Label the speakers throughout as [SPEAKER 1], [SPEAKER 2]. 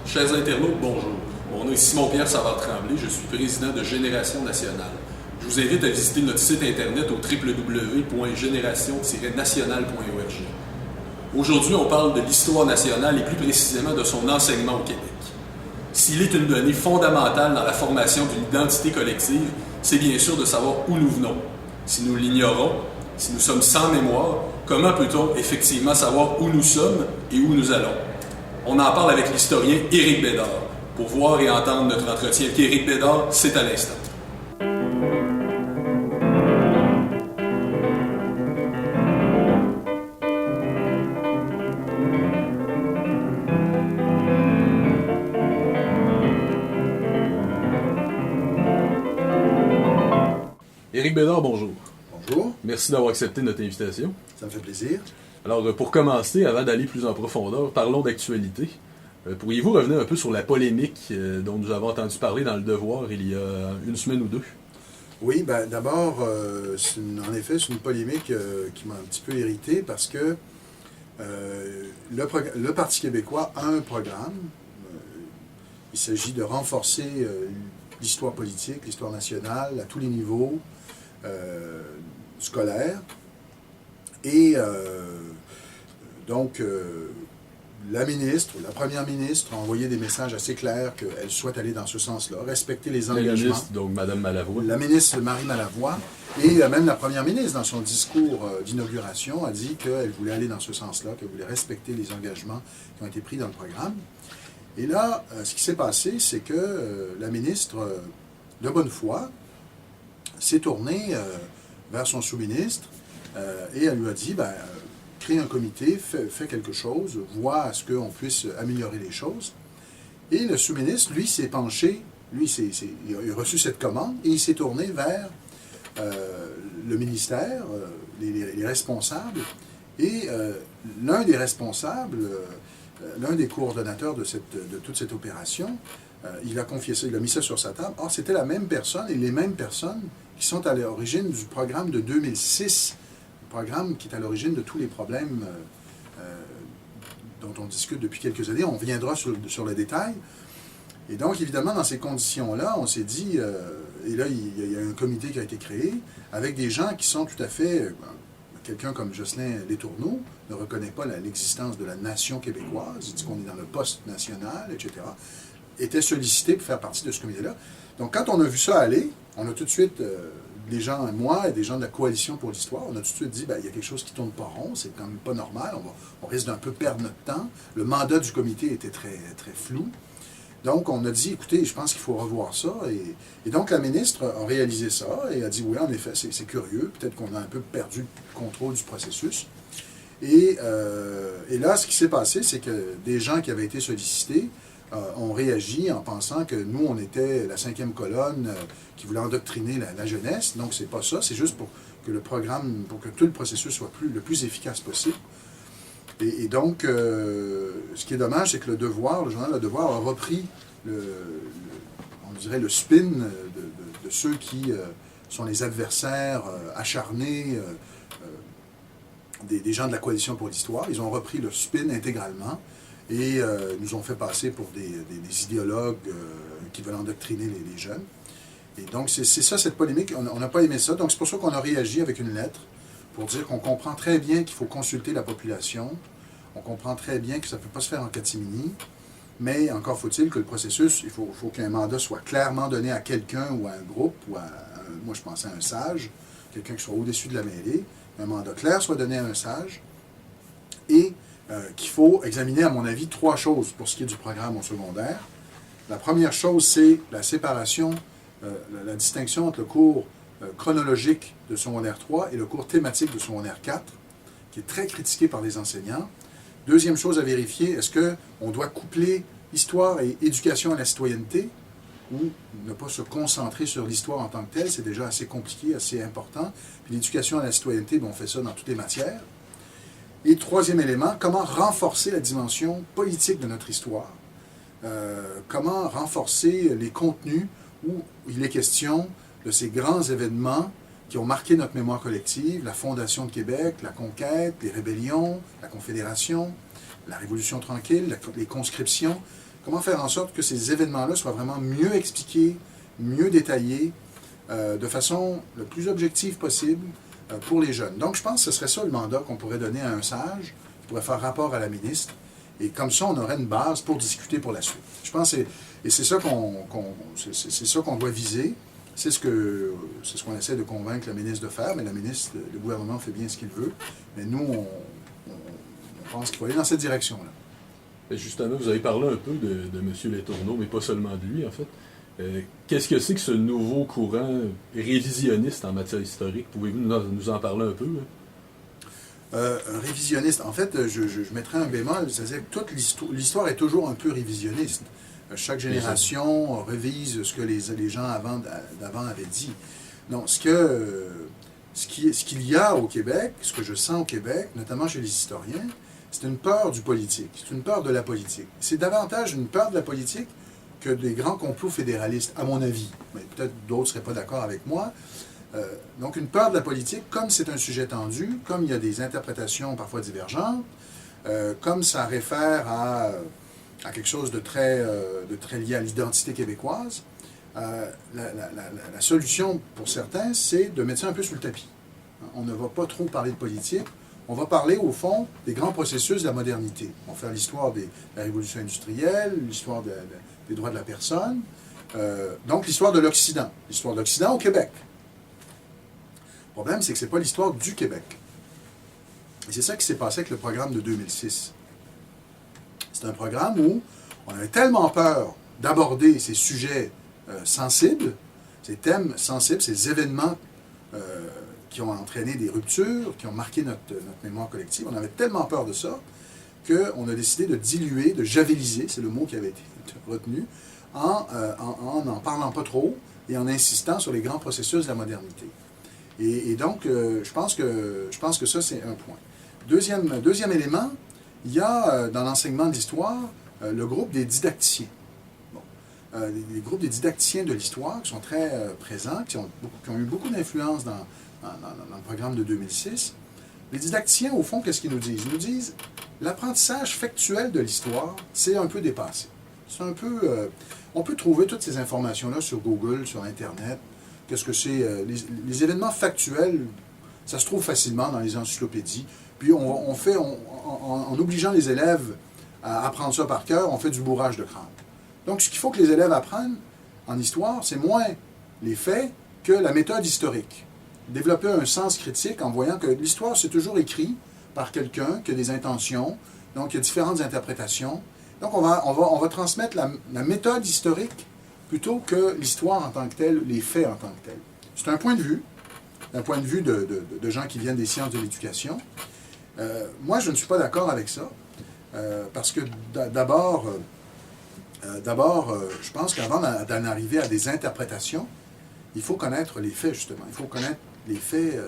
[SPEAKER 1] Chers internautes, bonjour. Mon nom est Simon-Pierre Savard-Tremblay, je suis président de Génération Nationale. Je vous invite à visiter notre site internet au www.génération-nationale.org. Aujourd'hui, on parle de l'histoire nationale et plus précisément de son enseignement au Québec. S'il est une donnée fondamentale dans la formation d'une identité collective, c'est bien sûr de savoir où nous venons. Si nous l'ignorons, si nous sommes sans mémoire, comment peut-on effectivement savoir où nous sommes et où nous allons? On en parle avec l'historien Éric Bédard. Pour voir et entendre notre entretien avec Éric Bédard, c'est à l'instant. Éric Bédard, bonjour.
[SPEAKER 2] Bonjour.
[SPEAKER 1] Merci d'avoir accepté notre invitation.
[SPEAKER 2] Ça me fait plaisir.
[SPEAKER 1] Alors, pour commencer, avant d'aller plus en profondeur, parlons d'actualité. Pourriez-vous revenir un peu sur la polémique dont nous avons entendu parler dans Le Devoir il y a une semaine ou deux?
[SPEAKER 2] Oui, d'abord, en effet, c'est une polémique qui m'a un petit peu irrité parce que le Parti québécois a un programme. Il s'agit de renforcer l'histoire politique, l'histoire nationale à tous les niveaux scolaires. Et donc, la première ministre a envoyé des messages assez clairs qu'elle souhaite aller dans ce sens-là, respecter les engagements.
[SPEAKER 1] La ministre, donc Mme Malavoie.
[SPEAKER 2] La ministre Marie Malavoie, et même la première ministre, dans son discours d'inauguration, a dit qu'elle voulait aller dans ce sens-là, qu'elle voulait respecter les engagements qui ont été pris dans le programme. Et là, ce qui s'est passé, c'est que la ministre, de bonne foi, s'est tournée vers son sous-ministre et elle lui a dit, crée un comité, fais quelque chose, vois à ce qu'on puisse améliorer les choses. Et le sous-ministre, lui, s'est penché, il a reçu cette commande et il s'est tourné vers le ministère, les responsables. Et l'un des responsables, l'un des coordonnateurs de toute cette opération, il a confié ça, il a mis ça sur sa table. Or, c'était la même personne et les mêmes personnes qui sont à l'origine du programme de 2006, le programme qui est à l'origine de tous les problèmes dont on discute depuis quelques années. On reviendra sur le détail. Et donc, évidemment, dans ces conditions-là, on s'est dit, et là, il y a un comité qui a été créé, avec des gens qui sont tout à fait... quelqu'un comme Jocelyn Letourneau ne reconnaît pas l'existence de la nation québécoise, il dit qu'on est dans le post-national, etc., était sollicité pour faire partie de ce comité-là. Donc, quand on a vu ça aller, on a tout de suite, les gens, moi et des gens de la Coalition pour l'Histoire, on a tout de suite dit, il y a quelque chose qui ne tourne pas rond, c'est quand même pas normal, on risque d'un peu perdre notre temps. Le mandat du comité était très, très flou. Donc, on a dit, écoutez, je pense qu'il faut revoir ça. Et donc, la ministre a réalisé ça et a dit, oui, en effet, c'est curieux. Peut-être qu'on a un peu perdu le contrôle du processus. Et là, ce qui s'est passé, c'est que des gens qui avaient été sollicités ont réagi en pensant que nous, on était la cinquième colonne qui voulait endoctriner la jeunesse. Donc, c'est pas ça. C'est juste pour que le programme, pour que tout le processus soit le plus efficace possible. Et donc, ce qui est dommage, c'est que le journal Le Devoir a repris, on dirait, le spin de ceux qui sont les adversaires acharnés des gens de la Coalition pour l'Histoire. Ils ont repris le spin intégralement et nous ont fait passer pour des idéologues qui veulent endoctriner les jeunes. Et donc, c'est ça, cette polémique. On n'a pas aimé ça. Donc, c'est pour ça qu'on a réagi avec une lettre pour dire qu'on comprend très bien qu'il faut consulter la population. On comprend très bien que ça ne peut pas se faire en catimini, mais encore faut-il que le processus, il faut qu'un mandat soit clairement donné à quelqu'un ou à un groupe, ou moi je pensais à un sage, quelqu'un qui soit au-dessus de la mêlée, un mandat clair soit donné à un sage, et qu'il faut examiner, à mon avis, 3 choses pour ce qui est du programme au secondaire. La première chose, c'est la séparation, la distinction entre le cours chronologique de secondaire 3 et le cours thématique de secondaire 4, qui est très critiqué par les enseignants. Deuxième chose à vérifier, est-ce qu'on doit coupler histoire et éducation à la citoyenneté ou ne pas se concentrer sur l'histoire en tant que telle, c'est déjà assez compliqué, assez important. Puis l'éducation à la citoyenneté, on fait ça dans toutes les matières. Et troisième élément, comment renforcer la dimension politique de notre histoire? Comment renforcer les contenus où il est question de ces grands événements qui ont marqué notre mémoire collective, la Fondation de Québec, la Conquête, les rébellions, la Confédération, la Révolution tranquille, les conscriptions. comment faire en sorte que ces événements-là soient vraiment mieux expliqués, mieux détaillés, de façon le plus objective possible pour les jeunes. Donc, je pense que ce serait ça le mandat qu'on pourrait donner à un sage, qui pourrait faire rapport à la ministre, et comme ça, on aurait une base pour discuter pour la suite. Je pense, et c'est ça c'est ça qu'on doit viser. C'est ce qu'on essaie de convaincre la ministre de faire, mais la ministre, le gouvernement fait bien ce qu'il veut. Mais nous, on pense qu'il faut aller dans cette direction-là.
[SPEAKER 3] Justement, vous avez parlé un peu de M. Letourneau, mais pas seulement de lui, en fait. Qu'est-ce que c'est que ce nouveau courant révisionniste en matière historique? Pouvez-vous nous en parler un peu?
[SPEAKER 2] Un révisionniste, en fait, je mettrais un bémol, c'est-à-dire que toute l'histoire est toujours un peu révisionniste. Chaque génération révise ce que les gens d'avant avaient dit. Non, ce qu'il y a au Québec, ce que je sens au Québec, notamment chez les historiens, c'est une peur du politique, c'est une peur de la politique. C'est davantage une peur de la politique que des grands complots fédéralistes, à mon avis. Mais peut-être d'autres ne seraient pas d'accord avec moi. Donc une peur de la politique, comme c'est un sujet tendu, comme il y a des interprétations parfois divergentes, comme ça réfère à quelque chose de très lié à l'identité québécoise, la solution pour certains, c'est de mettre ça un peu sous le tapis. On ne va pas trop parler de politique, on va parler au fond des grands processus de la modernité. On va faire l'histoire de la révolution industrielle, l'histoire des droits de la personne, donc l'histoire de l'Occident au Québec. Le problème, c'est que ce n'est pas l'histoire du Québec. Et c'est ça qui s'est passé avec le programme de 2006. C'est un programme où on avait tellement peur d'aborder ces sujets sensibles, ces thèmes sensibles, ces événements qui ont entraîné des ruptures, qui ont marqué notre mémoire collective. On avait tellement peur de ça qu'on a décidé de diluer, de javeliser, c'est le mot qui avait été retenu, en n'en parlant pas trop et en insistant sur les grands processus de la modernité. Et donc, je pense que ça, c'est un point. Deuxième élément, il y a dans l'enseignement de l'histoire le groupe des didacticiens. Bon. Les groupes des didacticiens de l'histoire qui sont très présents, qui ont eu beaucoup d'influence dans le programme de 2006. Les didacticiens, au fond, qu'est-ce qu'ils nous disent? Ils nous disent l'apprentissage factuel de l'histoire, c'est un peu dépassé. C'est un peu... on peut trouver toutes ces informations-là sur Google, sur Internet. Qu'est-ce que c'est? Les événements factuels, ça se trouve facilement dans les encyclopédies. Puis en obligeant les élèves à apprendre ça par cœur, on fait du bourrage de crâne. Donc, ce qu'il faut que les élèves apprennent en histoire, c'est moins les faits que la méthode historique. Développer un sens critique en voyant que l'histoire, c'est toujours écrit par quelqu'un qui a des intentions, donc il y a différentes interprétations. Donc, on va transmettre la méthode historique plutôt que l'histoire en tant que telle, les faits en tant que tels. C'est un point de vue, de gens qui viennent des sciences de l'éducation. Moi, je ne suis pas d'accord avec ça, parce que d'abord, je pense qu'avant d'en arriver à des interprétations, il faut connaître les faits, justement. Il faut connaître les faits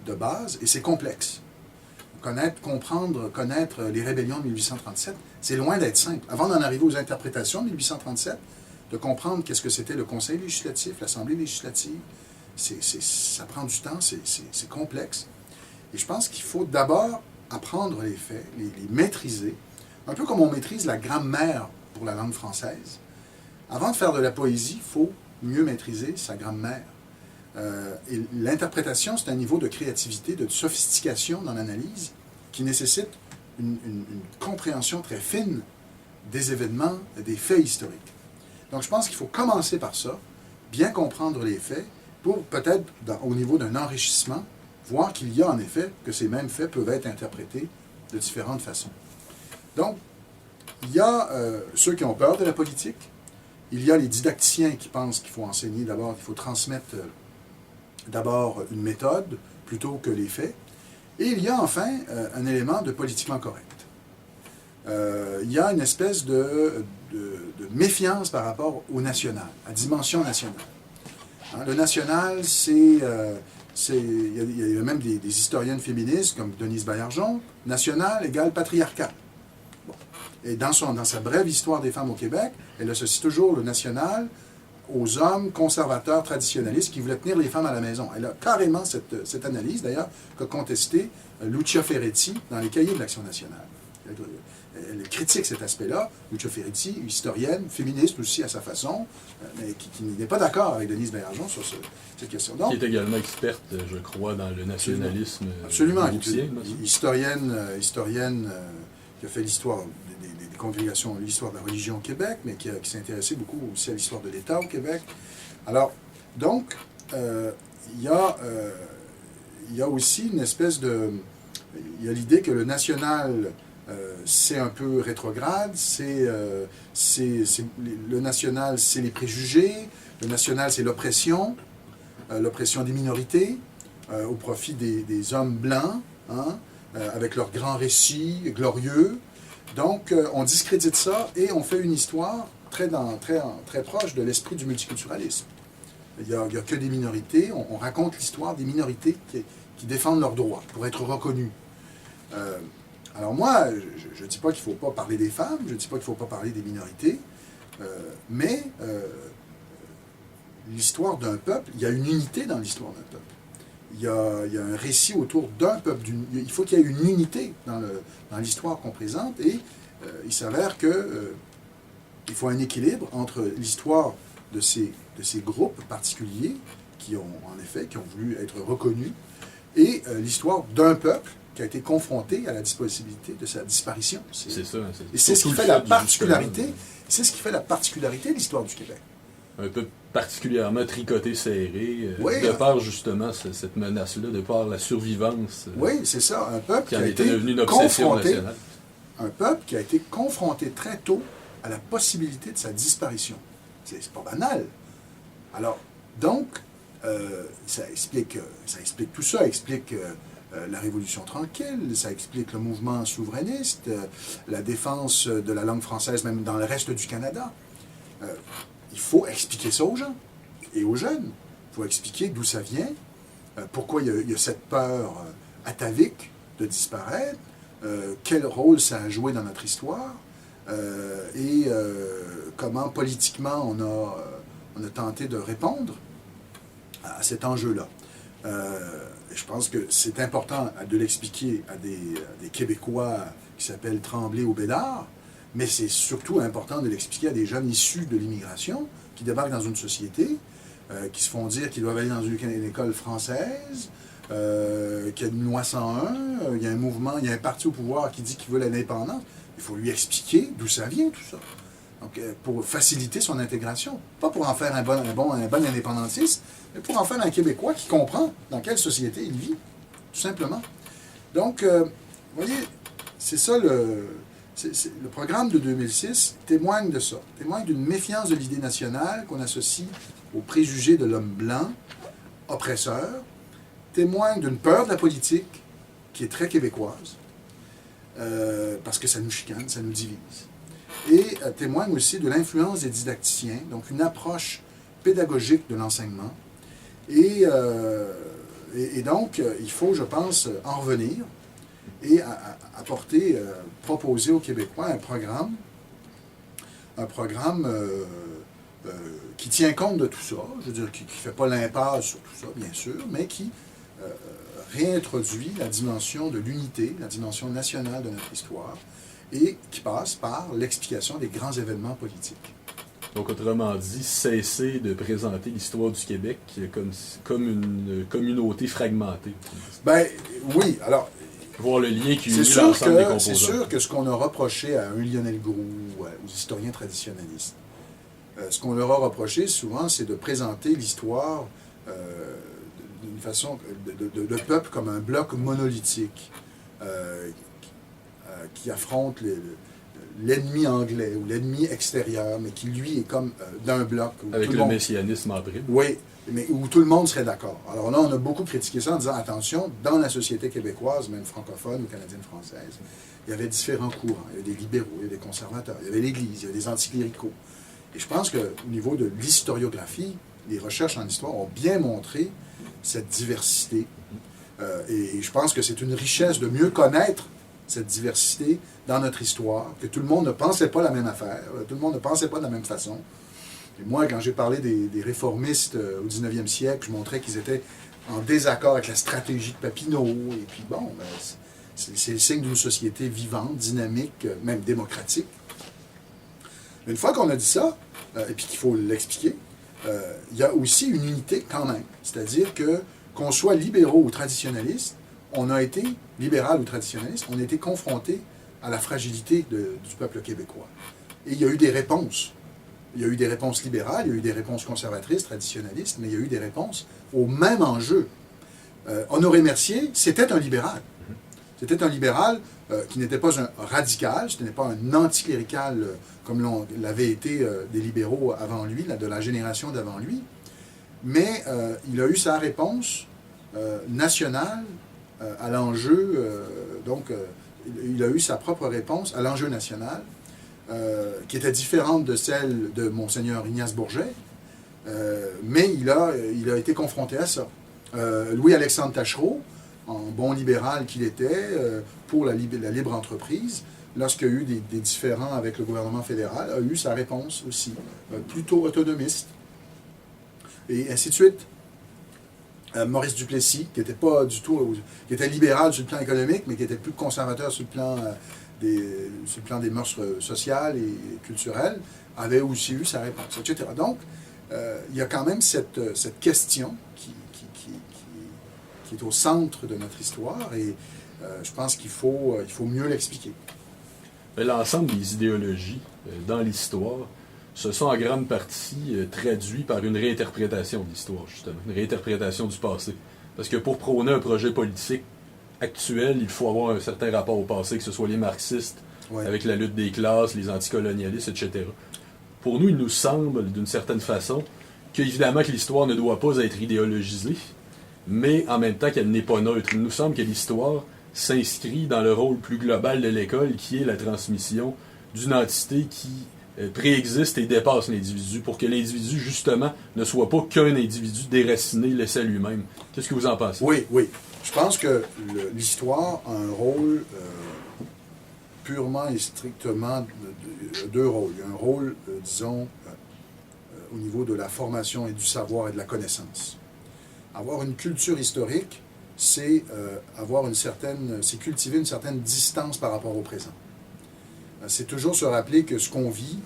[SPEAKER 2] de base, et c'est complexe. Connaître les rébellions de 1837, c'est loin d'être simple. Avant d'en arriver aux interprétations de 1837, de comprendre qu'est-ce que c'était le Conseil législatif, l'Assemblée législative, ça prend du temps, c'est complexe. Et je pense qu'il faut d'abord apprendre les faits, les maîtriser, un peu comme on maîtrise la grammaire pour la langue française. Avant de faire de la poésie, il faut mieux maîtriser sa grammaire. Et l'interprétation, c'est un niveau de créativité, de sophistication dans l'analyse qui nécessite une compréhension très fine des événements, des faits historiques. Donc, je pense qu'il faut commencer par ça, bien comprendre les faits, pour peut-être, au niveau d'un enrichissement, voir qu'il y a en effet que ces mêmes faits peuvent être interprétés de différentes façons. Donc, il y a ceux qui ont peur de la politique, il y a les didacticiens qui pensent qu'il faut enseigner d'abord, qu'il faut transmettre d'abord une méthode plutôt que les faits, et il y a enfin un élément de politiquement correct. Il y a une espèce de méfiance par rapport au national, à dimension nationale. Hein, le national, il y a même des historiennes féministes comme Denise Baillargeon, national égale patriarcal. Bon. Et dans sa brève histoire des femmes au Québec, elle associe toujours le national aux hommes conservateurs traditionnalistes qui voulaient tenir les femmes à la maison. Elle a carrément cette analyse, d'ailleurs, qu'a contestée Lucia Ferretti dans les cahiers de l'Action nationale. elle critique cet aspect-là. Lucia Ferretti, historienne, féministe aussi à sa façon, mais qui n'est pas d'accord avec Denise Baillargeon sur cette question. Donc,
[SPEAKER 3] qui est également experte, je crois, dans le nationalisme
[SPEAKER 2] absolument,
[SPEAKER 3] gaussien.
[SPEAKER 2] Historienne qui a fait l'histoire des congrégations, l'histoire de la religion au Québec, mais qui s'est intéressée beaucoup aussi à l'histoire de l'État au Québec. Alors, donc, il y a aussi une espèce de... Il y a l'idée que le national, c'est un peu rétrograde, le national, c'est les préjugés, le national, c'est l'oppression des minorités, au profit des hommes blancs, hein, avec leurs grands récits glorieux. Donc, on discrédite ça et on fait une histoire très proche de l'esprit du multiculturalisme. Il n'y a que des minorités, on raconte l'histoire des minorités qui défendent leurs droits pour être reconnus. Alors moi, je ne dis pas qu'il ne faut pas parler des femmes, je ne dis pas qu'il ne faut pas parler des minorités, mais l'histoire d'un peuple, il y a une unité dans l'histoire d'un peuple. Il y a un récit autour d'un peuple. Il faut qu'il y ait une unité dans l'histoire qu'on présente et il s'avère qu'il faut un équilibre entre l'histoire de ces groupes particuliers qui ont voulu être reconnus et l'histoire d'un peuple qui a été confronté à la possibilité de sa disparition.
[SPEAKER 3] C'est ça.
[SPEAKER 2] Et c'est ce qui fait la particularité. C'est ce qui fait la particularité de l'histoire du Québec.
[SPEAKER 3] Un peu particulièrement tricoté, serré,
[SPEAKER 2] oui,
[SPEAKER 3] de par justement cette menace-là, de par la survivance.
[SPEAKER 2] Oui, c'est ça. Un peuple
[SPEAKER 3] qui a été devenu une obsession nationale.
[SPEAKER 2] Un peuple qui a été confronté très tôt à la possibilité de sa disparition. C'est pas banal. Alors, donc, ça explique tout ça. Ça explique la Révolution tranquille, ça explique le mouvement souverainiste, la défense de la langue française, même dans le reste du Canada. Il faut expliquer ça aux gens et aux jeunes. Il faut expliquer d'où ça vient, pourquoi il y a cette peur atavique de disparaître, quel rôle ça a joué dans notre histoire, et comment politiquement on a tenté de répondre à cet enjeu-là. Je pense que c'est important de l'expliquer à des Québécois qui s'appellent Tremblay ou Bédard, mais c'est surtout important de l'expliquer à des jeunes issus de l'immigration qui débarquent dans une société, qui se font dire qu'ils doivent aller dans une école française, qu'il y a une loi 101, il y a un mouvement, il y a un parti au pouvoir qui dit qu'il veut l'indépendance. Il faut lui expliquer d'où ça vient, tout ça. Donc, pour faciliter son intégration. Pas pour en faire un bon indépendantiste, mais pour en faire un Québécois qui comprend dans quelle société il vit, tout simplement. Donc, vous voyez, c'est ça le programme de 2006 témoigne de ça, témoigne d'une méfiance de l'idée nationale qu'on associe aux préjugés de l'homme blanc, oppresseur, témoigne d'une peur de la politique qui est très québécoise, parce que ça nous chicane, ça nous divise. Et témoigne aussi de l'influence des didacticiens, donc une approche pédagogique de l'enseignement. Et donc, il faut, je pense, en revenir et proposer aux Québécois un programme qui tient compte de tout ça, je veux dire, qui ne fait pas l'impasse sur tout ça, bien sûr, mais qui réintroduit la dimension de l'unité, la dimension nationale de notre histoire, et qui passe par l'explication des grands événements politiques.
[SPEAKER 3] Donc, autrement dit, cesser de présenter l'histoire du Québec comme une communauté fragmentée.
[SPEAKER 2] Ben oui, alors...
[SPEAKER 3] Voir le lien qui unit l'ensemble des composants.
[SPEAKER 2] C'est sûr que ce qu'on a reproché à un Lionel Groulx, aux historiens traditionnalistes, ce qu'on leur a reproché souvent, c'est de présenter l'histoire d'une façon de peuple comme un bloc monolithique qui affronte l'ennemi anglais ou l'ennemi extérieur, mais qui, lui, est comme d'un bloc.
[SPEAKER 3] Avec le messianisme en prime.
[SPEAKER 2] Oui, mais où tout le monde serait d'accord. Alors là, on a beaucoup critiqué ça en disant, attention, dans la société québécoise, même francophone ou canadienne-française, il y avait différents courants. Il y avait des libéraux, il y avait des conservateurs, il y avait l'Église, il y avait des anticléricaux. Et je pense qu'au niveau de l'historiographie, les recherches en histoire ont bien montré cette diversité. Et je pense que c'est une richesse de mieux connaître cette diversité dans notre histoire, que tout le monde ne pensait pas la même affaire, tout le monde ne pensait pas de la même façon. Et moi, quand j'ai parlé des réformistes au 19e siècle, je montrais qu'ils étaient en désaccord avec la stratégie de Papineau, et puis bon, C'est le signe d'une société vivante, dynamique, même démocratique. Une fois qu'on a dit ça, et puis qu'il faut l'expliquer, il y a aussi une unité quand même. C'est-à-dire que, qu'on soit libéraux ou traditionnalistes, on a été, libéral ou traditionnaliste, on a été confronté à la fragilité du peuple québécois. Et il y a eu des réponses. Il y a eu des réponses libérales, il y a eu des réponses conservatrices, traditionnalistes, mais il y a eu des réponses au même enjeu. Honoré Mercier, c'était un libéral. C'était un libéral qui n'était pas un radical, ce n'était pas un anticlérical comme l'avaient été des libéraux avant lui, de la génération d'avant lui, mais il a eu sa réponse nationale à l'enjeu, il a eu sa propre réponse à l'enjeu national, qui était différente de celle de Monseigneur Ignace Bourget, mais il a été confronté à ça. Louis-Alexandre Taschereau, en bon libéral qu'il était, pour la libre entreprise, lorsqu'il y a eu des différends avec le gouvernement fédéral, a eu sa réponse aussi, plutôt autonomiste. Et ainsi de suite. Maurice Duplessis, qui était pas du tout, qui était libéral sur le plan économique, mais qui était plus conservateur sur le plan des mœurs sociales et culturelles, avait aussi eu sa réponse, etc. Donc, il y a quand même cette question qui est au centre de notre histoire, et je pense qu'il faut mieux l'expliquer.
[SPEAKER 3] L'ensemble des idéologies dans l'histoire se sont en grande partie traduits par une réinterprétation de l'histoire, justement, une réinterprétation du passé. Parce que pour prôner un projet politique actuel, il faut avoir un certain rapport au passé, que ce soit les marxistes, avec la lutte des classes, les anticolonialistes, etc. Pour nous, il nous semble, d'une certaine façon, qu'évidemment que l'histoire ne doit pas être idéologisée, mais en même temps qu'elle n'est pas neutre. Il nous semble que l'histoire s'inscrit dans le rôle plus global de l'école, qui est la transmission d'une entité qui préexiste et dépasse l'individu, pour que l'individu, justement, ne soit pas qu'un individu déraciné, laissé à lui-même. Qu'est-ce que vous en pensez?
[SPEAKER 2] Oui. Je pense que l'histoire a un rôle purement et strictement deux rôles. Il y a un rôle, disons, au niveau de la formation et du savoir et de la connaissance. Avoir une culture historique, c'est c'est cultiver une certaine distance par rapport au présent. C'est toujours se rappeler que ce qu'on vit,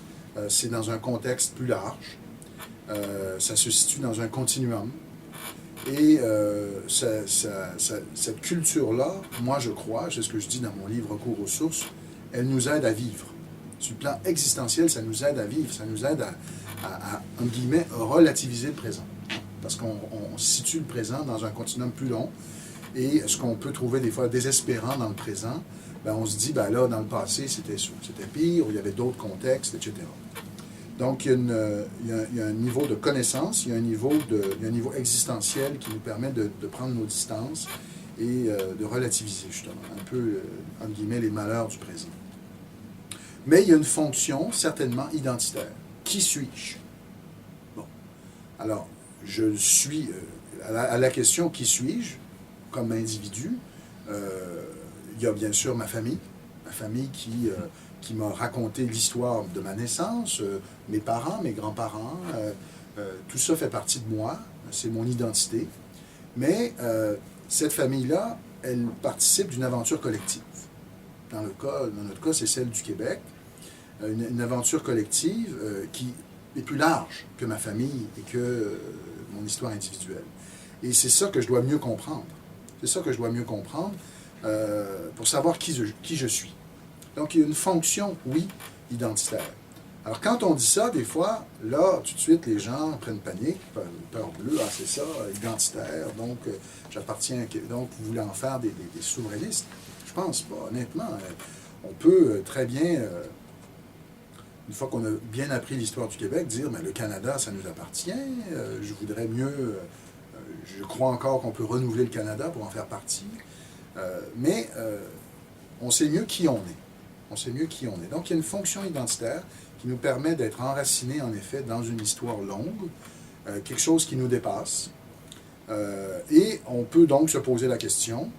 [SPEAKER 2] c'est dans un contexte plus large. Ça se situe dans un continuum. Et cette culture-là, moi je crois, c'est ce que je dis dans mon livre Recours aux sources, elle nous aide à vivre. Sur le plan existentiel, ça nous aide à vivre, ça nous aide à entre guillemets, relativiser le présent. Parce qu'on situe le présent dans un continuum plus long. Et ce qu'on peut trouver des fois désespérant dans le présent, ben on se dit, ben là, dans le passé, c'était pire, ou il y avait d'autres contextes, etc. Donc, il y a un niveau de connaissance, il y a un niveau existentiel qui nous permet de prendre nos distances et de relativiser, justement, un peu, entre guillemets, les malheurs du présent. Mais il y a une fonction, certainement, identitaire. Qui suis-je? Bon. Alors, je suis, à la question « qui suis-je » comme individu, il y a bien sûr ma famille qui m'a raconté l'histoire de ma naissance, mes parents, mes grands-parents, tout ça fait partie de moi, c'est mon identité. Mais cette famille-là, elle participe d'une aventure collective. Dans notre cas, c'est celle du Québec. Une aventure collective qui est plus large que ma famille et que mon histoire individuelle. Et c'est ça que je dois mieux comprendre. C'est ça que je dois mieux comprendre pour savoir qui je suis. Donc, il y a une fonction, oui, identitaire. Alors, quand on dit ça, des fois, là, tout de suite, les gens prennent panique, peur bleue, ah, c'est ça, identitaire, donc j'appartiens à... Donc, vous voulez en faire des souverainistes? Je pense pas, honnêtement. On peut très bien, une fois qu'on a bien appris l'histoire du Québec, dire, mais le Canada, ça nous appartient, je voudrais mieux... je crois encore qu'on peut renouveler le Canada pour en faire partie, mais on sait mieux qui on est. On sait mieux qui on est. Donc, il y a une fonction identitaire qui nous permet d'être enracinés, en effet, dans une histoire longue, quelque chose qui nous dépasse. Et on peut donc se poser la question,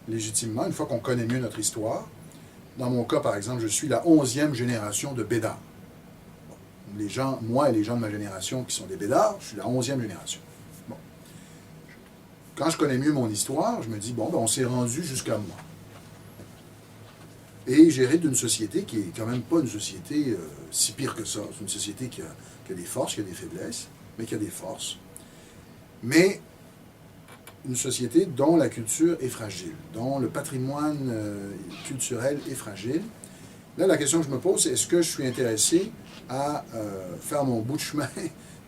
[SPEAKER 2] légitimement, une fois qu'on connaît mieux notre histoire. Dans mon cas, par exemple, je suis la 11e génération de Bédards. Bon, les gens, moi et les gens de ma génération qui sont des Bédards, je suis la 11e génération. Bon. Quand je connais mieux mon histoire, je me dis, bon, ben, on s'est rendu jusqu'à moi. Et j'hérite d'une société qui est quand même pas une société si pire que ça. C'est une société qui a des forces, qui a des faiblesses, mais qui a des forces. Mais une société dont la culture est fragile, dont le patrimoine culturel est fragile. Là, la question que je me pose, c'est est-ce que je suis intéressé à faire mon bout de chemin,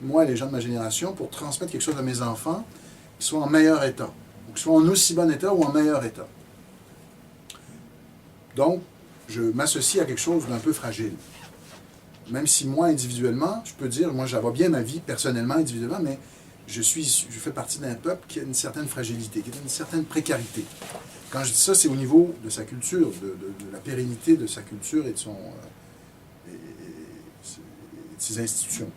[SPEAKER 2] moi et les gens de ma génération, pour transmettre quelque chose à mes enfants qui soit en meilleur état, ou qui soit en aussi bon état ou en meilleur état. Donc, je m'associe à quelque chose d'un peu fragile. Même si moi, individuellement, je peux dire, moi, j'avais bien ma vie personnellement, individuellement, mais je fais partie d'un peuple qui a une certaine fragilité, qui a une certaine précarité. Quand je dis ça, c'est au niveau de sa culture, de la pérennité de sa culture et de ses institutions.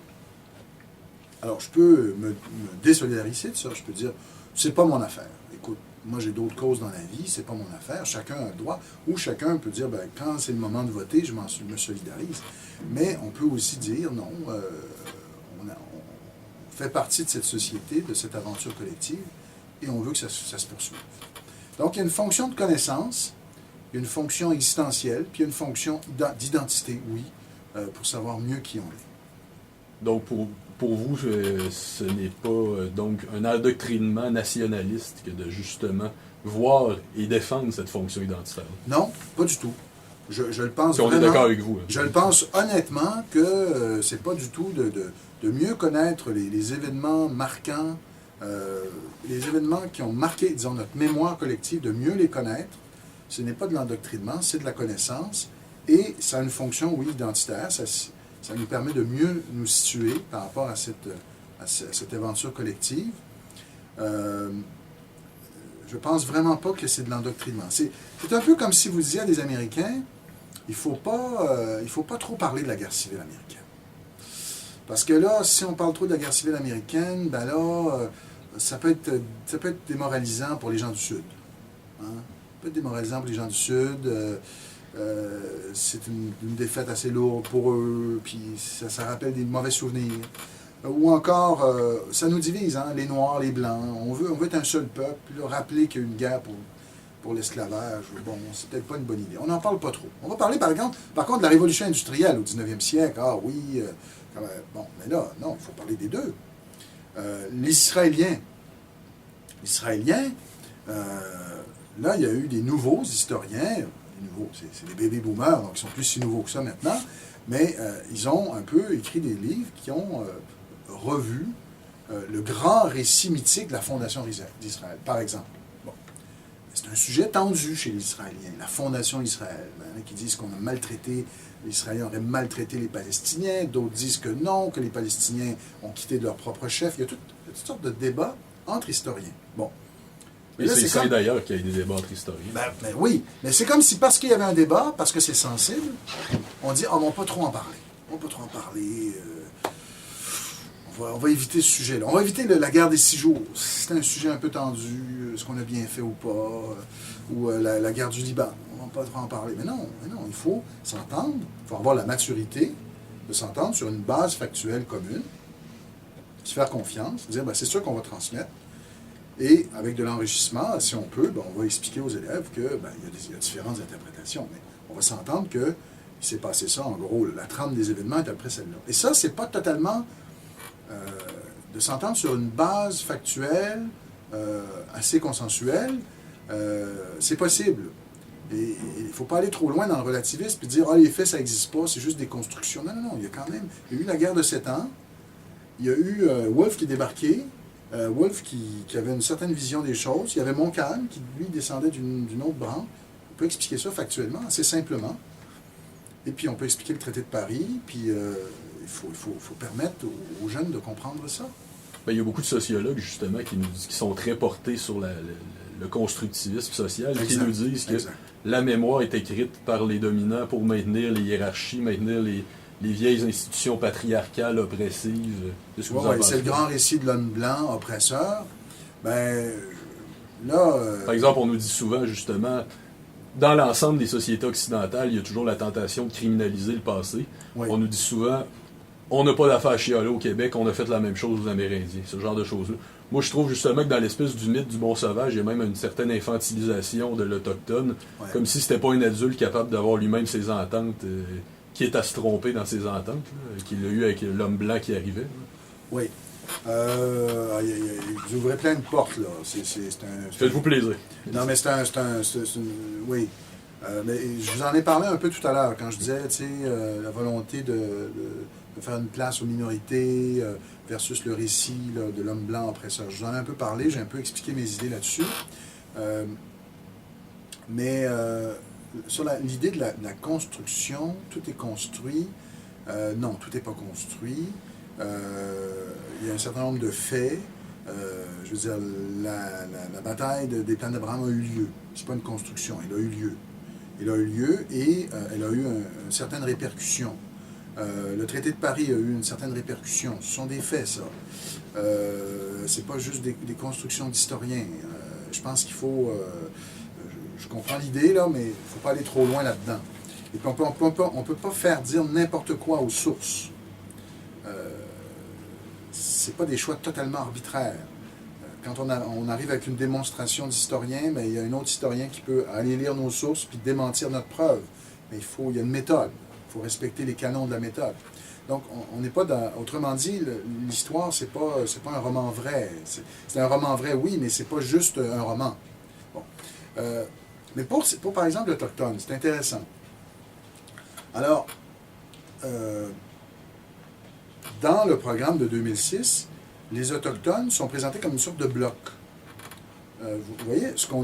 [SPEAKER 2] Alors, je peux me désolidariser de ça. Je peux dire, c'est pas mon affaire. Écoute, moi, j'ai d'autres causes dans la vie, c'est pas mon affaire. Chacun a le droit. Ou chacun peut dire, ben, quand c'est le moment de voter, je me solidarise. Mais on peut aussi dire, non, on fait partie de cette société, de cette aventure collective, et on veut que ça se poursuive. Donc, il y a une fonction de connaissance, il y a une fonction existentielle, puis il y a une fonction d'identité, oui, pour savoir mieux qui on est.
[SPEAKER 3] Donc, pour vous, ce n'est pas donc un endoctrinement nationaliste que de justement voir et défendre cette fonction identitaire.
[SPEAKER 2] Non, pas du tout. Je le pense
[SPEAKER 3] si on
[SPEAKER 2] vraiment,
[SPEAKER 3] est d'accord avec vous. Hein.
[SPEAKER 2] Je le pense honnêtement que c'est pas du tout de mieux connaître les événements marquants, les événements qui ont marqué, disons, notre mémoire collective, de mieux les connaître. Ce n'est pas de l'endoctrinement, c'est de la connaissance. Et ça a une fonction, oui, identitaire. Ça nous permet de mieux nous situer par rapport à cette aventure collective. Je pense vraiment pas que c'est de l'endoctrinement. C'est un peu comme si vous disiez à des Américains, il faut pas trop parler de la guerre civile américaine. Parce que là, si on parle trop de la guerre civile américaine, ben là, ça peut être démoralisant pour les gens du Sud. Hein? Ça peut être démoralisant pour les gens du Sud. C'est une défaite assez lourde pour eux, puis ça rappelle des mauvais souvenirs. Ou encore, ça nous divise, hein, les Noirs, les Blancs. On veut être un seul peuple, puis là, rappeler qu'il y a eu une guerre pour l'esclavage. Bon, c'est peut-être pas une bonne idée. On n'en parle pas trop. On va parler, par contre, de la révolution industrielle au 19e siècle. Ah oui, bon, mais là, non, il faut parler des deux. Les Israéliens, là, il y a eu des nouveaux historiens. C'est des baby boomers, donc ils sont plus si nouveaux que ça maintenant, mais ils ont un peu écrit des livres qui ont revu le grand récit mythique de la fondation d'Israël, par exemple. Bon. C'est un sujet tendu chez les Israéliens, la fondation d'Israël. Il y en a qui disent qu'on a maltraité, les Israéliens auraient maltraité les Palestiniens, d'autres disent que non, que les Palestiniens ont quitté leur propre chef. Il y a toutes sortes de débats entre historiens. Bon.
[SPEAKER 3] Et c'est ça d'ailleurs qu'il y a eu des débats entre historiens.
[SPEAKER 2] Ben oui, mais c'est comme si parce qu'il y avait un débat, parce que c'est sensible, on dit « on va pas trop en parler. On va pas trop en parler. On va éviter ce sujet-là. On va éviter la guerre des 6 jours. C'est un sujet un peu tendu, ce qu'on a bien fait ou pas, ou la guerre du Liban. On va pas trop en parler. Mais non, il faut s'entendre, il faut avoir la maturité de s'entendre sur une base factuelle commune, se faire confiance, dire c'est sûr qu'on va transmettre. Et avec de l'enrichissement, si on peut, on va expliquer aux élèves que il y a différentes interprétations, mais on va s'entendre qu'il s'est passé ça, en gros, la trame des événements est après celle-là. Et ça, c'est pas totalement de s'entendre sur une base factuelle assez consensuelle, c'est possible. Et il ne faut pas aller trop loin dans le relativisme et dire « Ah, les faits, ça n'existe pas, c'est juste des constructions. » Non, il y a eu la guerre de 7 ans, il y a eu Wolfe qui est débarqué, Wolfe qui avait une certaine vision des choses. Il y avait Montcalm qui, lui, descendait d'une autre branche. On peut expliquer ça factuellement, assez simplement. Et puis, on peut expliquer le traité de Paris. Puis, il faut permettre aux jeunes de comprendre ça.
[SPEAKER 3] Il y a beaucoup de sociologues, justement, qui sont très portés sur le constructivisme social, qui nous disent que la mémoire est écrite par les dominants pour maintenir les hiérarchies, maintenir les vieilles institutions patriarcales oppressives.
[SPEAKER 2] C'est le grand récit de l'homme blanc oppresseur.
[SPEAKER 3] Par exemple, on nous dit souvent, justement, dans l'ensemble des sociétés occidentales, il y a toujours la tentation de criminaliser le passé.
[SPEAKER 2] Oui.
[SPEAKER 3] On nous dit souvent, on n'a pas d'affaire à chialer au Québec, on a fait la même chose aux Amérindiens, ce genre de choses-là. Moi, je trouve justement que dans l'espèce du mythe du bon sauvage, il y a même une certaine infantilisation de l'Autochtone, comme si c'était pas un adulte capable d'avoir lui-même ses ententes, qui est à se tromper dans ses ententes, qu'il a eu avec l'homme blanc qui arrivait.
[SPEAKER 2] Oui. Vous ouvrez plein de portes, là.
[SPEAKER 3] Faites-vous plaisir.
[SPEAKER 2] Non, mais oui. Mais je vous en ai parlé un peu tout à l'heure, quand je disais, tu sais, la volonté de faire une place aux minorités versus le récit là, de l'homme blanc oppresseur. Je vous en ai un peu parlé, j'ai un peu expliqué mes idées là-dessus. Mais sur l'idée de la construction, tout est construit. Non, tout n'est pas construit. Il y a un certain nombre de faits. Je veux dire, la bataille des plaines d'Abraham a eu lieu. C'est pas une construction, elle a eu lieu. Elle a eu lieu et elle a eu une certaine répercussion. Le traité de Paris a eu une certaine répercussion. Ce sont des faits, ça. C'est pas juste des constructions d'historiens. Je pense qu'il faut... je comprends l'idée, là, mais il ne faut pas aller trop loin là-dedans. Et puis on peut pas faire dire n'importe quoi aux sources. C'est pas des choix totalement arbitraires. Quand on arrive avec une démonstration d'historien, mais il y a un autre historien qui peut aller lire nos sources puis démentir notre preuve. Mais il y a une méthode. Il faut respecter les canons de la méthode. Donc, on n'est pas dans... Autrement dit, l'histoire, c'est pas un roman vrai. C'est un roman vrai, oui, mais c'est pas juste un roman. Bon. Mais pour, par exemple, l'Autochtone, c'est intéressant. Alors, dans le programme de 2006, les Autochtones sont présentés comme une sorte de bloc. Vous voyez, ce qu'on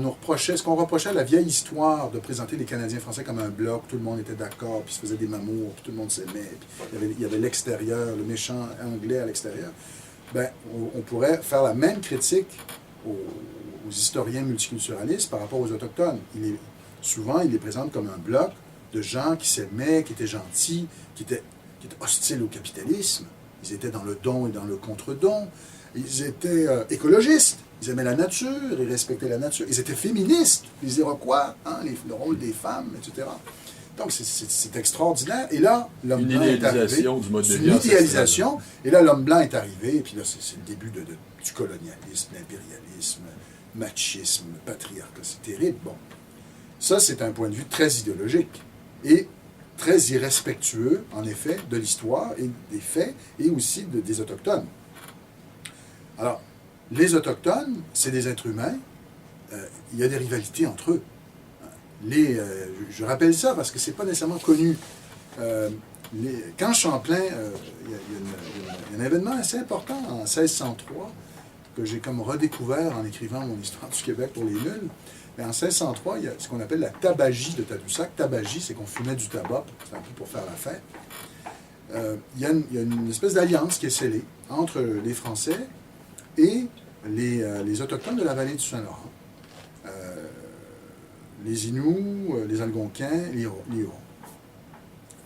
[SPEAKER 2] reprochait à la vieille histoire de présenter les Canadiens français comme un bloc, tout le monde était d'accord, puis se faisait des mamours, puis tout le monde s'aimait, puis il y avait l'extérieur, le méchant anglais à l'extérieur. Ben, on pourrait faire la même critique aux historiens multiculturalistes par rapport aux Autochtones. Souvent, ils les présentent comme un bloc de gens qui s'aimaient, qui étaient gentils, qui étaient hostiles au capitalisme. Ils étaient dans le don et dans le contre-don. Ils étaient écologistes. Ils aimaient la nature, ils respectaient la nature. Ils étaient féministes, les Iroquois, hein, le rôle des femmes, etc. Donc, c'est extraordinaire. Et là, l'homme blanc est arrivé.
[SPEAKER 3] Du mode de vie.
[SPEAKER 2] Une idéalisation. Et là, l'homme blanc est arrivé. Et puis là, c'est le début du colonialisme, l'impérialisme, machisme, patriarcat. C'est terrible. Bon. Ça, c'est un point de vue très idéologique. Et très irrespectueux, en effet, de l'histoire et des faits, et aussi des Autochtones. Alors, les Autochtones, c'est des êtres humains. Il y a des rivalités entre eux. Je rappelle ça parce que c'est pas nécessairement connu. Quand Champlain, il y a un événement assez important en 1603 que j'ai comme redécouvert en écrivant mon histoire du Québec pour les nuls. Mais en 1603, il y a ce qu'on appelle la tabagie de Tadoussac. Tabagie, c'est qu'on fumait du tabac, c'est un peu pour faire la fête. Il y a une espèce d'alliance qui est scellée entre les Français et les Autochtones de la vallée du Saint-Laurent. Les Inuits, les Algonquins, les Hurons.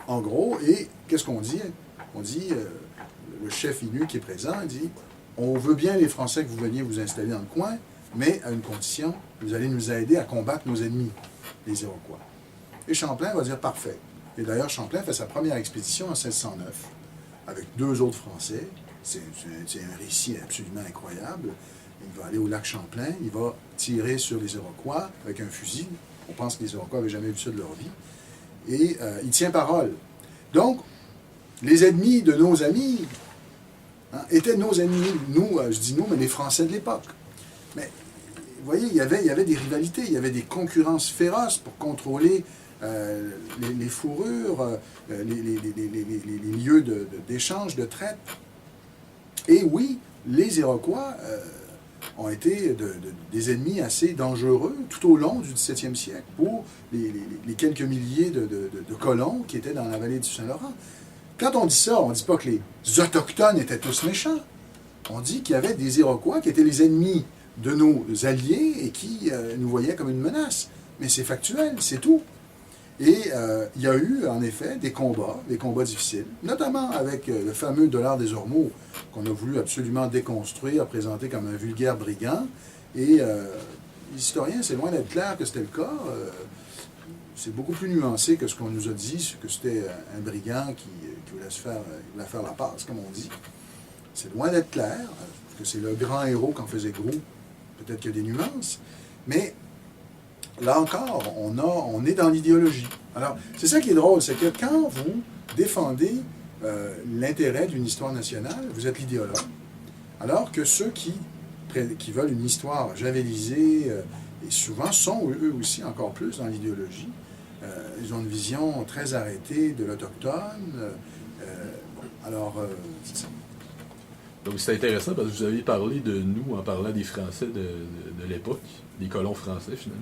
[SPEAKER 2] En gros, et qu'est-ce qu'on dit? On dit, le chef Innu qui est présent, il dit, on veut bien les Français que vous veniez vous installer dans le coin, mais à une condition, vous allez nous aider à combattre nos ennemis, les Iroquois. Et Champlain va dire parfait. Et d'ailleurs, Champlain fait sa première expédition en 1609, avec 2 autres Français. C'est un récit absolument incroyable. Il va aller au lac Champlain, il va tirer sur les Iroquois avec un fusil. On pense que les Iroquois n'avaient jamais vu ça de leur vie. Et il tient parole. Donc, les ennemis de nos amis étaient nos ennemis. Nous, je dis nous, mais les Français de l'époque. Mais, vous voyez, il y avait des rivalités, il y avait des concurrences féroces pour contrôler les fourrures, les lieux d'échange, de traite. Et oui, les Iroquois ont été des ennemis assez dangereux tout au long du 17e siècle pour les quelques milliers de colons qui étaient dans la vallée du Saint-Laurent. Quand on dit ça, on ne dit pas que les Autochtones étaient tous méchants. On dit qu'il y avait des Iroquois qui étaient les ennemis de nos alliés et qui nous voyaient comme une menace. Mais c'est factuel, c'est tout. Et il y a eu, en effet, des combats difficiles, notamment avec le fameux dollar des Ormeaux, qu'on a voulu absolument déconstruire, présenter comme un vulgaire brigand. Et les historiens, c'est loin d'être clair que c'était le cas. c'est beaucoup plus nuancé que ce qu'on nous a dit, que c'était un brigand qui voulait voulait faire la passe, comme on dit. C'est loin d'être clair, parce que c'est le grand héros qu'en faisait gros. Peut-être qu'il y a des nuances, mais là encore, on est dans l'idéologie. Alors, c'est ça qui est drôle, c'est que quand vous défendez l'intérêt d'une histoire nationale, vous êtes l'idéologue. Alors que ceux qui veulent une histoire javelisée, et souvent sont eux aussi encore plus dans l'idéologie, ils ont une vision très arrêtée de l'autochtone. C'est ça.
[SPEAKER 3] Donc c'est intéressant parce que vous avez parlé de nous en parlant des Français de l'époque, des colons français finalement.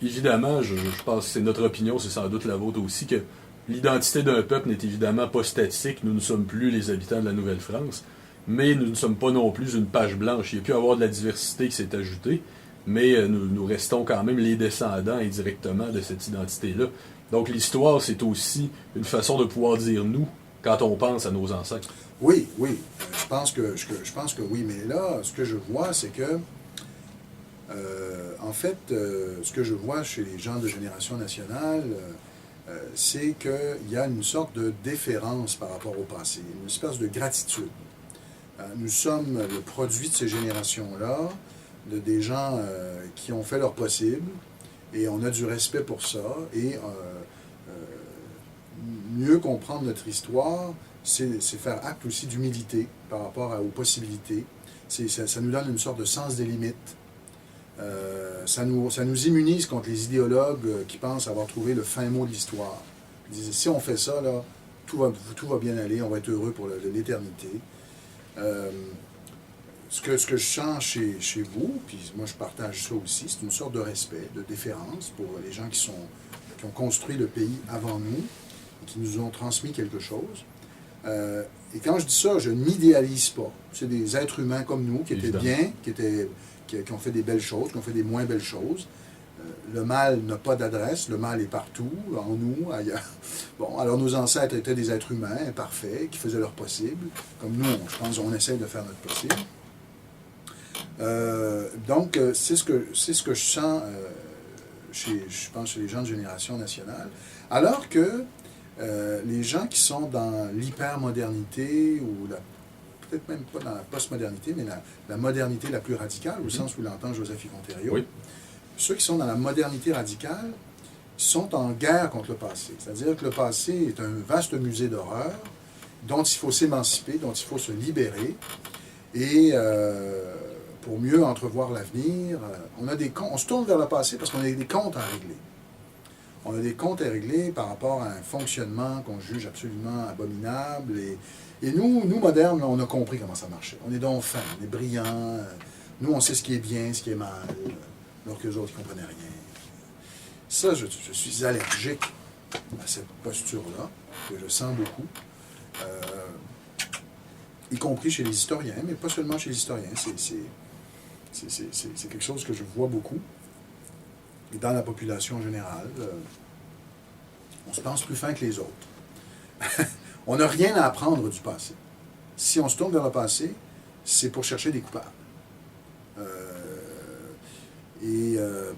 [SPEAKER 3] Évidemment, je pense que c'est notre opinion, c'est sans doute la vôtre aussi, que l'identité d'un peuple n'est évidemment pas statique. Nous ne sommes plus les habitants de la Nouvelle-France, mais nous ne sommes pas non plus une page blanche. Il y a pu y avoir de la diversité qui s'est ajoutée, mais nous restons quand même les descendants indirectement de cette identité-là. Donc l'histoire, c'est aussi une façon de pouvoir dire nous quand on pense à nos ancêtres.
[SPEAKER 2] Oui, oui. Je pense que oui. Mais là, ce que je vois, c'est que, en fait, ce que je vois chez les gens de Génération nationale, c'est qu'il y a une sorte de déférence par rapport au passé, une espèce de gratitude. Nous sommes le produit de ces générations-là, des gens qui ont fait leur possible, et on a du respect pour ça, et mieux comprendre notre histoire, c'est faire acte aussi d'humilité par rapport aux possibilités. Ça nous donne une sorte de sens des limites. Ça nous immunise contre les idéologues qui pensent avoir trouvé le fin mot de l'histoire. Ils disent, si on fait ça, là, tout va bien aller, on va être heureux pour l'éternité. Ce que je sens chez vous, puis moi je partage ça aussi, c'est une sorte de respect, de déférence pour les gens qui ont construit le pays avant nous et qui nous ont transmis quelque chose. Et quand je dis ça, je ne m'idéalise pas. C'est des êtres humains comme nous qui étaient bien, qui ont fait des belles choses, qui ont fait des moins belles choses. Le mal n'a pas d'adresse, le mal est partout, en nous, ailleurs. Bon, alors nos ancêtres étaient des êtres humains imparfaits, qui faisaient leur possible, comme nous, je pense, on essaie de faire notre possible. Donc, c'est ce que je sens je pense, chez les gens de Génération nationale. Alors que les gens qui sont dans l'hypermodernité, ou peut-être même pas dans la postmodernité, mais la modernité la plus radicale, au sens où l'entend Joseph Yvon-Thériault, oui. Ceux qui sont dans la modernité radicale sont en guerre contre le passé. C'est-à-dire que le passé est un vaste musée d'horreur dont il faut s'émanciper, dont il faut se libérer. Et pour mieux entrevoir l'avenir, on se tourne vers le passé parce qu'on a des comptes à régler. On a des comptes à régler par rapport à un fonctionnement qu'on juge absolument abominable. Et nous, modernes, on a compris comment ça marchait. On est donc fins, on est brillants. Nous, on sait ce qui est bien, ce qui est mal. Alors que les autres, ils ne comprenaient rien. Ça, je suis allergique à cette posture-là, que je sens beaucoup, y compris chez les historiens, mais pas seulement chez les historiens. C'est quelque chose que je vois beaucoup. Et dans la population générale, on se pense plus fin que les autres. On n'a rien à apprendre du passé. Si on se tourne vers le passé, c'est pour chercher des coupables.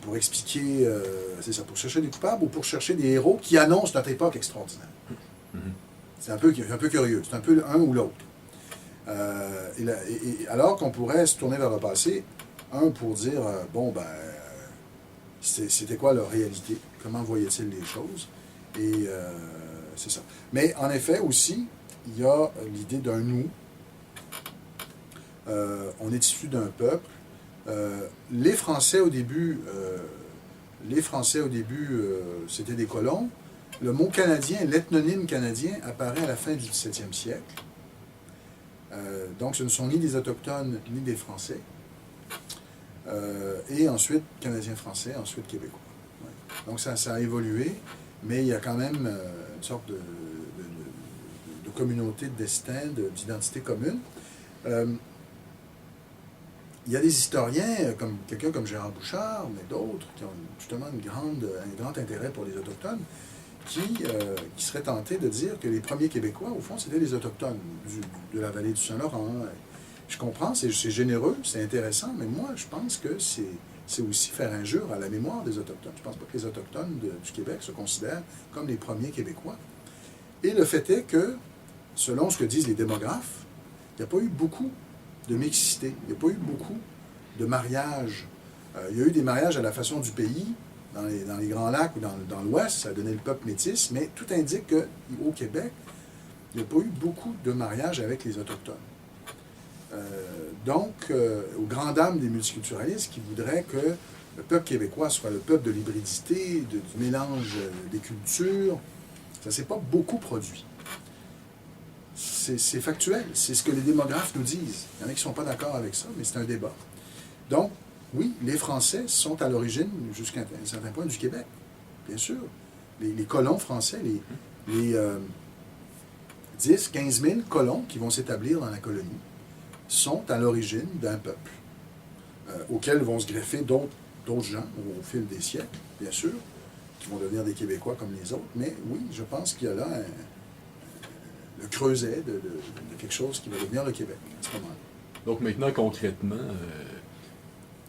[SPEAKER 2] Pour expliquer, c'est ça, pour chercher des coupables ou pour chercher des héros qui annoncent notre époque extraordinaire. C'est un peu curieux, c'est un peu l'un ou l'autre. Alors qu'on pourrait se tourner vers le passé, pour dire, c'était quoi leur réalité, comment voyaient-ils les choses, et c'est ça. Mais en effet aussi, il y a l'idée d'un nous. On est issu d'un peuple. Les Français au début, c'était des colons. Le mot canadien, l'ethnonyme canadien, apparaît à la fin du 17e siècle. Donc ce ne sont ni des Autochtones ni des Français. Et ensuite, Canadiens-Français, ensuite Québécois. Ouais. Donc ça a évolué, mais il y a quand même une sorte de communauté de destin, d'identité commune. Il y a des historiens, comme quelqu'un comme Gérard Bouchard, mais d'autres, qui ont justement un grand intérêt pour les Autochtones, qui seraient tentés de dire que les premiers Québécois, au fond, c'était les Autochtones de la vallée du Saint-Laurent. Je comprends, c'est généreux, c'est intéressant, mais moi, je pense que c'est aussi faire injure à la mémoire des Autochtones. Je ne pense pas que les Autochtones du Québec se considèrent comme les premiers Québécois. Et le fait est que, selon ce que disent les démographes, il n'y a pas eu beaucoup de mixité, il n'y a pas eu beaucoup de mariages. Il y a eu des mariages à la façon du pays, dans les Grands Lacs ou dans l'Ouest, ça a donné le peuple métis, mais tout indique qu'au Québec, il n'y a pas eu beaucoup de mariages avec les Autochtones. Donc, aux grandes dames des multiculturalistes qui voudraient que le peuple québécois soit le peuple de l'hybridité, du mélange des cultures, ça ne s'est pas beaucoup produit. C'est factuel, c'est ce que les démographes nous disent. Il y en a qui ne sont pas d'accord avec ça, mais c'est un débat. Donc, oui, les Français sont à l'origine, jusqu'à un certain point, du Québec, bien sûr. Les colons français, les 10, 15 000 colons qui vont s'établir dans la colonie, sont à l'origine d'un peuple, auquel vont se greffer d'autres gens au fil des siècles, bien sûr, qui vont devenir des Québécois comme les autres. Mais oui, je pense qu'il y a là le creuset de quelque chose qui va devenir le Québec à ce moment-là.
[SPEAKER 3] Donc maintenant, concrètement,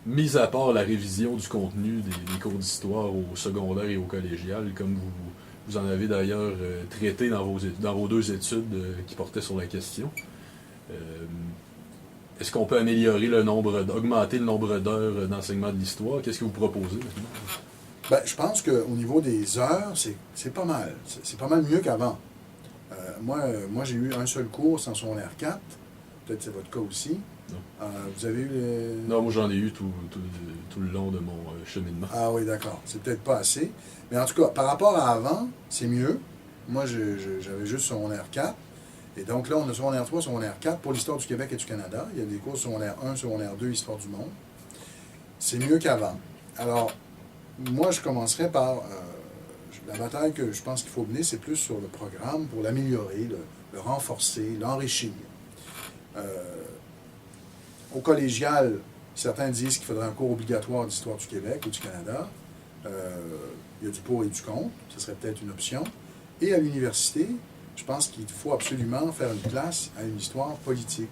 [SPEAKER 3] mis à part la révision du contenu des cours d'histoire au secondaire et au collégial, comme vous en avez d'ailleurs traité dans vos deux études qui portaient sur la question, est-ce qu'on peut améliorer augmenter le nombre d'heures d'enseignement de l'histoire? Qu'est-ce que vous proposez maintenant?
[SPEAKER 2] Ben, je pense qu'au niveau des heures, c'est pas mal. C'est pas mal mieux qu'avant. Moi j'ai eu un seul cours en secondaire 4. Peut-être que c'est votre cas aussi.
[SPEAKER 3] Non.
[SPEAKER 2] Vous avez eu...
[SPEAKER 3] Non, moi j'en ai eu tout le long de mon cheminement.
[SPEAKER 2] Ah oui, d'accord. C'est peut-être pas assez. Mais en tout cas, par rapport à avant, c'est mieux. Moi, j'avais juste secondaire 4. Et donc là, on a secondaire 3, secondaire 4 pour l'histoire du Québec et du Canada. Il y a des cours secondaire 1, secondaire 2, histoire du monde. C'est mieux qu'avant. Alors, moi, je commencerai par... la bataille que je pense qu'il faut mener, c'est plus sur le programme pour l'améliorer, le renforcer, l'enrichir. Au collégial, certains disent qu'il faudrait un cours obligatoire d'histoire du Québec ou du Canada. Il y a du pour et du contre. Ce serait peut-être une option. Et à l'université, je pense qu'il faut absolument faire une place à une histoire politique.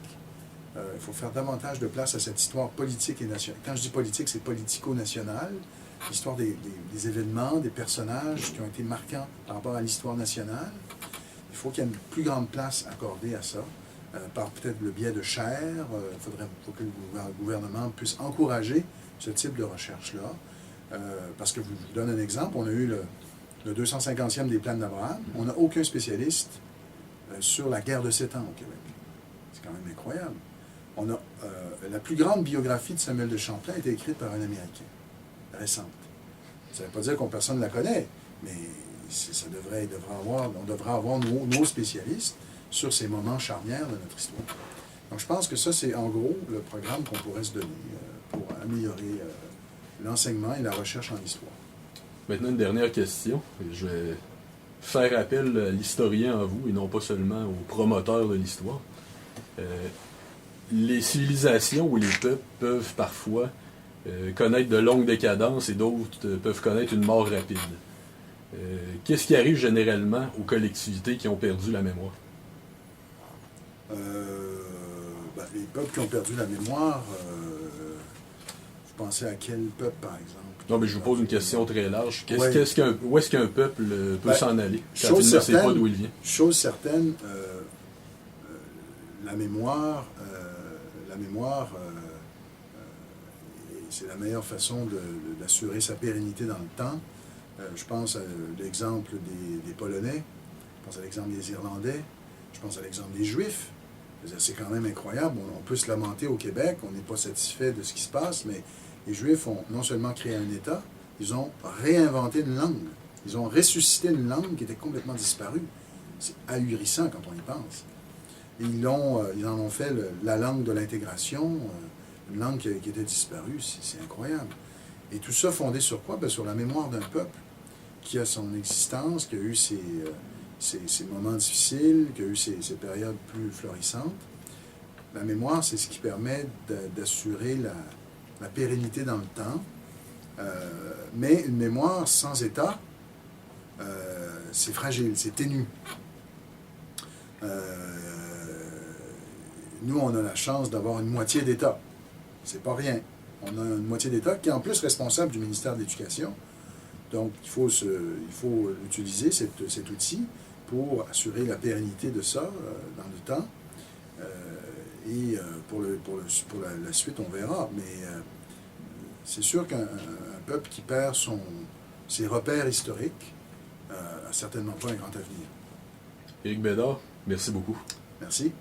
[SPEAKER 2] Il faut faire davantage de place à cette histoire politique et nationale. Quand je dis politique, c'est politico-national. L'histoire des événements, des personnages qui ont été marquants par rapport à l'histoire nationale. Il faut qu'il y ait une plus grande place accordée à ça, par peut-être le biais de chaires. Il faut que le gouvernement puisse encourager ce type de recherche-là. Parce que je vous donne un exemple, on a eu le 250e des Plaines d'Abraham. On n'a aucun spécialiste sur la guerre de 7 ans au Québec. C'est quand même incroyable. La plus grande biographie de Samuel de Champlain a été écrite par un Américain, récente. Ça ne veut pas dire qu'on personne ne la connaît, mais on devrait avoir nos spécialistes sur ces moments charnières de notre histoire. Donc je pense que ça, c'est en gros le programme qu'on pourrait se donner pour améliorer l'enseignement et la recherche en histoire.
[SPEAKER 3] Maintenant, une dernière question. Je vais faire appel à l'historien en vous et non pas seulement au promoteur de l'histoire. Les civilisations ou les peuples peuvent parfois connaître de longues décadences et d'autres peuvent connaître une mort rapide. Qu'est-ce qui arrive généralement aux collectivités qui ont perdu la mémoire?
[SPEAKER 2] Les peuples qui ont perdu la mémoire, vous pensez à quel peuple, par exemple?
[SPEAKER 3] Non, mais je vous pose une question très large.
[SPEAKER 2] Ouais.
[SPEAKER 3] Où est-ce qu'un peuple peut s'en aller quand il ne sait pas d'où il vient?
[SPEAKER 2] Chose certaine, la mémoire, c'est la meilleure façon d'assurer sa pérennité dans le temps. Je pense à l'exemple des Polonais, je pense à l'exemple des Irlandais, je pense à l'exemple des Juifs. C'est quand même incroyable. On peut se lamenter au Québec, on n'est pas satisfait de ce qui se passe, mais les Juifs ont non seulement créé un État, ils ont réinventé une langue. Ils ont ressuscité une langue qui était complètement disparue. C'est ahurissant quand on y pense. Et ils en ont fait la langue de l'intégration, une langue qui était disparue. C'est incroyable. Et tout ça fondé sur quoi? Bien, sur la mémoire d'un peuple qui a son existence, qui a eu ses moments difficiles, qui a eu ses périodes plus florissantes. La mémoire, c'est ce qui permet d'assurer la pérennité dans le temps. Mais une mémoire sans état, c'est fragile, c'est ténu. Nous, on a la chance d'avoir une moitié d'état. C'est pas rien. On a une moitié d'État qui est en plus responsable du ministère de l'Éducation. Donc, il faut utiliser cet outil pour assurer la pérennité de ça dans le temps. Et pour la suite, on verra. Mais c'est sûr qu'un peuple qui perd ses repères historiques a certainement pas un grand avenir.
[SPEAKER 3] Éric Bédard, merci beaucoup.
[SPEAKER 2] Merci.